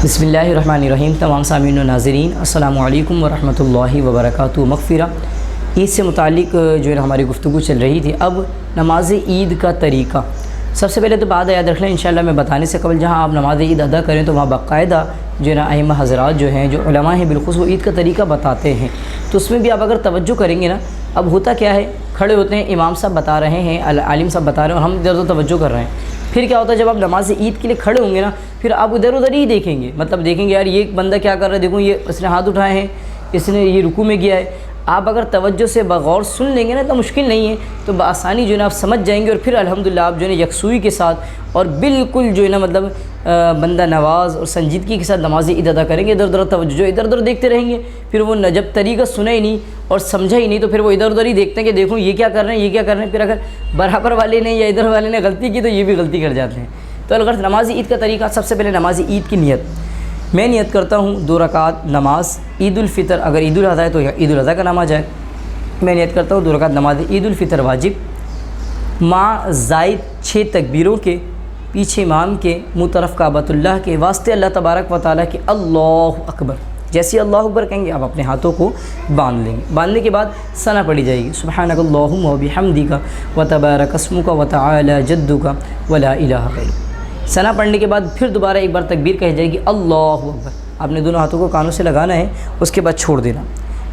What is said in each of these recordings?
बिस्मिल्लाहिर्रहमानिर्रहीम। तमाम सामीन व नाज़रीन अस्सलामु अलैकुम व रहमतुल्लाहि व बरकातुहू। मग़फ़िरा ईद से मुतालिक जो है हमारी गुफ्तगू चल रही थी। अब नमाज़ ईद का तरीक़ा, सबसे पहले तो बात याद रख लें, इंशाअल्लाह मैं बताने से कबल जहाँ आप नमाज़ ईद अदा करें तो वहाँ बाकायदा जो है ना अइम्मा हज़रात जो हैं, जो उलमा हैं, बिल्कुल वो ईद का तरीक़ा बताते हैं। तो उसमें भी आप अगर तवज्जो करेंगे ना, अब होता क्या है, खड़े होते हैं, इमाम साहब बता रहे हैं, आलिम साहब बता रहे हैं और हम इधर उधर तवज्जो कर रहे हैं। फिर क्या होता है, जब आप नमाज ईद के लिए खड़े होंगे ना, फिर आप इधर उधर ही देखेंगे, मतलब देखेंगे यार ये बंदा क्या कर रहा है, देखो ये इसने हाथ उठाए हैं, इसने ये रुकू में गया है। आप अगर तवज्जो से बगौर सुन लेंगे ना तो मुश्किल नहीं है, तो बआसानी जो है ना आप समझ जाएंगे और फिर अल्हम्दुलिल्लाह आप जो है यकसुई के साथ और बिल्कुल जो है ना मतलब बंदा नवाज और संजीदगी के साथ नमाज ईद अदा करेंगे। इधर उधर तवज्जो इधर उधर देखते रहेंगे, फिर वो जब तरीक़ा सुना ही नहीं और समझा ही नहीं तो फिर वो इधर उधर ही देखते हैं कि देखो ये क्या कर रहे हैं, ये क्या कर रहे हैं। फिर अगर बराबर वाले ने या इधर वाले ने गलती की तो ये भी गलती कर जाते हैं। तो अगर नमाज ईद का तरीक़ा, सबसे पहले नमाज ईद की नियत, मैं नियत करता हूँ 2 रकात नमाज ईद उल फ़ितर, अगर ईद उल अज़हा है तो ईद उल अज़हा का नाम आ जाए। मैं नियत करता हूँ 2 रकात नमाज ईद उल फ़ितर वाजिब माँ ज़ायद 6 तकबीरों के, पीछे इमाम के, मुँह तरफ़ काबतुल्लाह के, वास्ते अल्लाह तबारक व तआला के अल्लाहु अकबर। जैसे अल्लाहु अकबर कहेंगे आप अपने हाथों को बांध लेंगे। बांधने के बाद सना पढ़ी जाएगी, सुब्हानकल्लाहुम्मा व बिहम्दिका व तबारक अस्मुका व तआला जद्दुका व ला इलाहा गैरुक। सना पढ़ने के बाद फिर दोबारा एक बार तकबीर कही जाएगी अल्लाहु अकबर। आपने दोनों हाथों को कानों से लगाना है, उसके बाद छोड़ देना।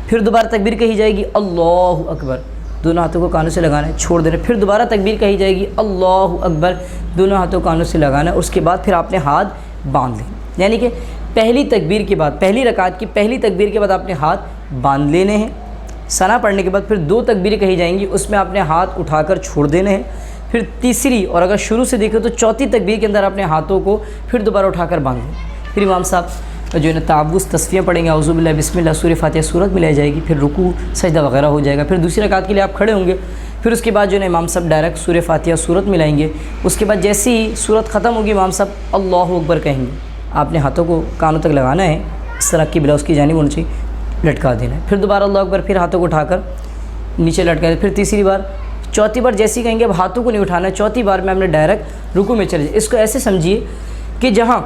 फिर दोबारा तकबीर कही जाएगी अल्लाहु अकबर, दोनों हाथों को कानों से लगाना है, छोड़ देना। फिर दोबारा तकबीर कही जाएगी अल्लाहु अकबर, दोनों हाथों कानों से लगाना है, उसके बाद फिर आपने हाथ बांध लेने। यानी कि पहली तकबीर के बाद, पहली रकात की पहली तकबीर के बाद आपने हाथ बांध लेने हैं। सना पढ़ने के बाद फिर 2 तकबीरें कही जाएंगी, उसमें आपने हाथ उठाकर छोड़ देने हैं। फिर तीसरी, और अगर शुरू से देखें तो चौथी तकबीर के अंदर अपने हाथों को फिर दोबारा उठाकर बांध लें। फिर इमाम साहब जो है ना तावुज़ तस्फियाँ पढ़ेंगे, औज़ु बिल्लाहि बिस्मिल्लाह, सूरह फातिहा सूरत मिलाई जाएगी, फिर रुकू सजदा वगैरह हो जाएगा। फिर दूसरी रकात के लिए आप खड़े होंगे, फिर उसके बाद जो है ना इमाम साहब डायरेक्ट सूरह फातिहा सूरत मिलाएंगे। उसके बाद जैसे ही सूरत ख़त्म होगी इमाम साहब अल्लाहु अकबर कहेंगे, आपने हाथों को कानों तक लगाना है, इस तरह की बिला उसकी जानिब होनी चाहिए, लटका देना है। फिर दोबारा अल्लाहु अकबर, फिर हाथों को उठाकर नीचे लटका दें। फिर तीसरी बार, चौथी बार जैसे ही कहेंगे अब हाथों को नहीं उठाना है, चौथी बार में आपने डायरेक्ट रुकू में चले जाए। इसको ऐसे समझिए कि जहाँ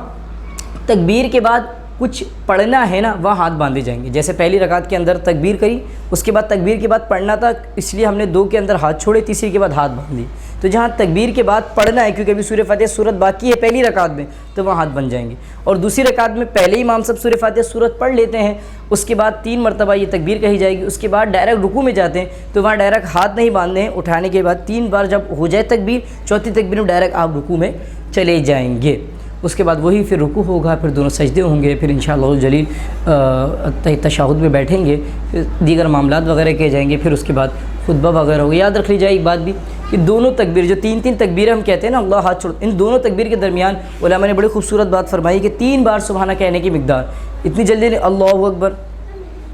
तकबीर के बाद कुछ पढ़ना है ना, वहाँ हाथ बांधे जाएंगे। जैसे पहली रकात के अंदर तकबीर करी, उसके बाद तकबीर के बाद पढ़ना था, इसलिए हमने 2 के अंदर हाथ छोड़े, तीसरी के बाद हाथ बांध लिए। तो जहाँ तकबीर के बाद पढ़ना है, क्योंकि अभी सूरह फातिहा सूरत बाकी है पहली रकात में, तो वहाँ हाथ बन जाएंगे। और दूसरी रकात में पहले ही इमाम साहब सूरह फातिहा सूरत पढ़ लेते हैं, उसके बाद 3 मरतबा ये तकबीर कही जाएगी, उसके बाद डायरेक्ट रुकू में जाते हैं, तो वहाँ डायरेक्ट हाथ नहीं बांधने हैं। उठाने के बाद 3 बार जब हो जाए तकबीर, चौथी तकबीर में डायरेक्ट आप रुकू में चले जाएंगे। उसके बाद वही फिर रुकू होगा, फिर दोनों सजदे होंगे, फिर इंशाअल्लाह जलील तशहुद में बैठेंगे, फिर दीगर मामलात वगैरह किए जाएंगे, फिर उसके बाद खुतबा वगैरह होगा। याद रख लीजिए एक बात भी कि दोनों तकबीर, जो 3 तकबीरें हम कहते हैं ना, अल्लाह हाथ छोड़, इन दोनों तकबीर के दरमियान उलमा ने बड़ी खूबसूरत बात फरमाई कि 3 बार सुबहाना कहने की मिक़दार, इतनी जल्दी नहीं अल्लाहु अकबर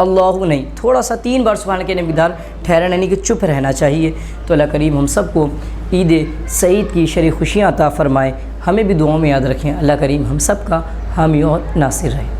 अल्लाहु नहीं, थोड़ा सा 3 बार सुबहाना कहने की मिक़दार ठहराना, यानी कि चुप रहना चाहिए। तो अल्लाह करीम हम सबको ईद सईद की शरी खुशियाँ अता फ़रमाए, हमें भी दुआओं में याद रखें। अल्लाह करीम हम सब का हामी और नासिर रहे।